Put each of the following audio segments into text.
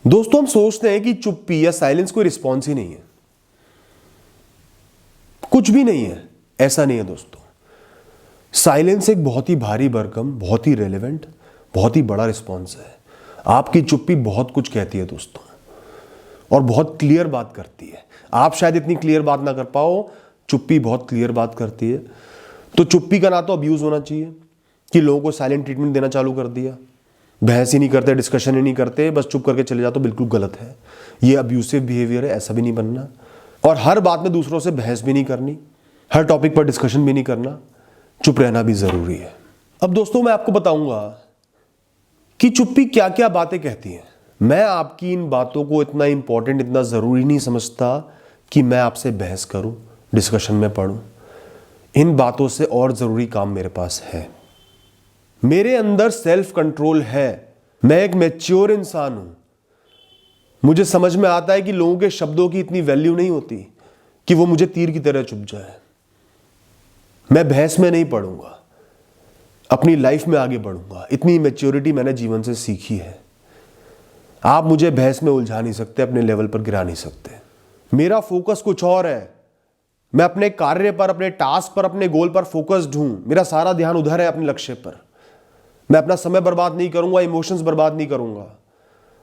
दोस्तों, हम सोचते हैं कि चुप्पी या साइलेंस कोई रिस्पॉन्स ही नहीं है, कुछ भी नहीं है। ऐसा नहीं है दोस्तों। साइलेंस एक बहुत ही भारी भरकम, बहुत ही रेलेवेंट, बहुत ही बड़ा रिस्पॉन्स है। आपकी चुप्पी बहुत कुछ कहती है दोस्तों, और बहुत क्लियर बात करती है। आप शायद इतनी क्लियर बात ना कर पाओ, चुप्पी बहुत क्लियर बात करती है। तो चुप्पी का ना तो अब्यूज होना चाहिए कि लोगों को साइलेंट ट्रीटमेंट देना चालू कर दिया, बहस ही नहीं करते, डिस्कशन ही नहीं करते, बस चुप करके चले जाओ, तो बिल्कुल गलत है। ये अब्यूसिव बिहेवियर है, ऐसा भी नहीं बनना। और हर बात में दूसरों से बहस भी नहीं करनी, हर टॉपिक पर डिस्कशन भी नहीं करना, चुप रहना भी जरूरी है। अब दोस्तों, मैं आपको बताऊंगा कि चुप्पी क्या क्या बातें कहती है। मैं आपकी इन बातों को इतना इंपॉर्टेंट, इतना जरूरी नहीं समझता कि मैं आपसे बहस करूं, डिस्कशन में पढ़ूं। इन बातों से और जरूरी काम मेरे पास है। मेरे अंदर सेल्फ कंट्रोल है। मैं एक मैच्योर इंसान हूं। मुझे समझ में आता है कि लोगों के शब्दों की इतनी वैल्यू नहीं होती कि वो मुझे तीर की तरह चुभ जाए। मैं बहस में नहीं पड़ूंगा, अपनी लाइफ में आगे बढ़ूंगा। इतनी मैच्योरिटी मैंने जीवन से सीखी है। आप मुझे बहस में उलझा नहीं सकते, अपने लेवल पर गिरा नहीं सकते। मेरा फोकस कुछ और है। मैं अपने कार्य पर, अपने टास्क पर, अपने गोल पर फोकस्ड हूं। मेरा सारा ध्यान उधर है, अपने लक्ष्य पर। मैं अपना समय बर्बाद नहीं करूंगा, इमोशंस बर्बाद नहीं करूंगा,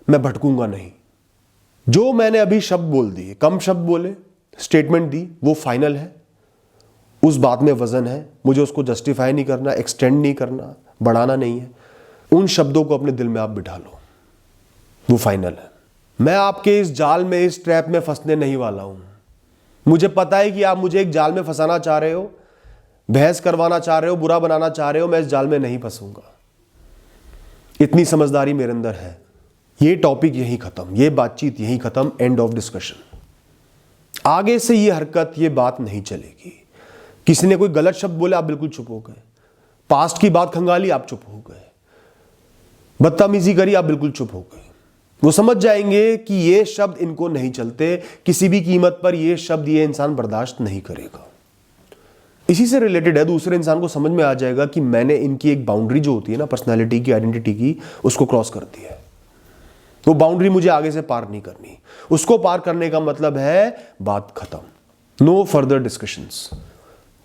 मैं भटकूंगा नहीं। जो मैंने अभी शब्द बोल दिए, कम शब्द बोले, स्टेटमेंट दी, वो फाइनल है। उस बात में वजन है। मुझे उसको जस्टिफाई नहीं करना, एक्सटेंड नहीं करना, बढ़ाना नहीं है। उन शब्दों को अपने दिल में आप बिठा लो, वो फाइनल है। मैं आपके इस जाल में, इस ट्रैप में फंसने नहीं वाला हूं। मुझे पता है कि आप मुझे एक जाल में फंसाना चाह रहे हो, बहस करवाना चाह रहे हो, बुरा बनाना चाह रहे हो। मैं इस जाल में नहीं फंसूंगा। इतनी समझदारी मेरे अंदर है। ये टॉपिक यहीं खत्म, ये बातचीत यहीं खत्म, एंड ऑफ डिस्कशन। आगे से ये हरकत, ये बात नहीं चलेगी। किसी ने कोई गलत शब्द बोले, आप बिल्कुल चुप हो गए। पास्ट की बात खंगाली, आप चुप हो गए। बदतमीजी करी, आप बिल्कुल चुप हो गए। वो समझ जाएंगे कि ये शब्द इनको नहीं चलते, किसी भी कीमत पर ये शब्द ये इंसान बर्दाश्त नहीं करेगा। इसी से रिलेटेड है, दूसरे इंसान को समझ में आ जाएगा कि मैंने इनकी एक बाउंड्री जो होती है ना, पर्सनालिटी की, आइडेंटिटी की, उसको क्रॉस कर दिया है। वो बाउंड्री मुझे आगे से पार नहीं करनी। उसको पार करने का मतलब है बात खत्म, नो फर्दर डिस्कशंस।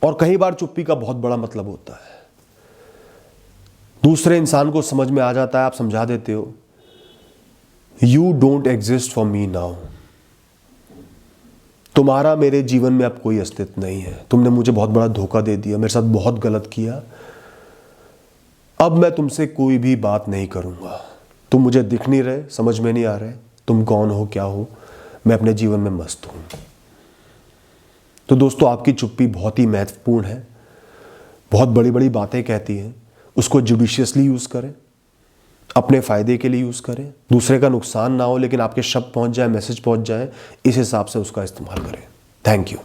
और कई बार चुप्पी का बहुत बड़ा मतलब होता है। दूसरे इंसान को समझ में आ जाता है, आप समझा देते हो, you don't exist for me now. तुम्हारा मेरे जीवन में अब कोई अस्तित्व नहीं है। तुमने मुझे बहुत बड़ा धोखा दे दिया, मेरे साथ बहुत गलत किया। अब मैं तुमसे कोई भी बात नहीं करूंगा। तुम मुझे दिख नहीं रहे, समझ में नहीं आ रहे, तुम कौन हो, क्या हो। मैं अपने जीवन में मस्त हूं। तो दोस्तों, आपकी चुप्पी बहुत ही महत्वपूर्ण है, बहुत बड़ी बड़ी बातें कहती है। उसको जुडिशियसली यूज करें, अपने फायदे के लिए यूज करें, दूसरे का नुकसान ना हो, लेकिन आपके शब्द पहुंच जाए, मैसेज पहुंच जाए, इस हिसाब से उसका इस्तेमाल करें। Thank you.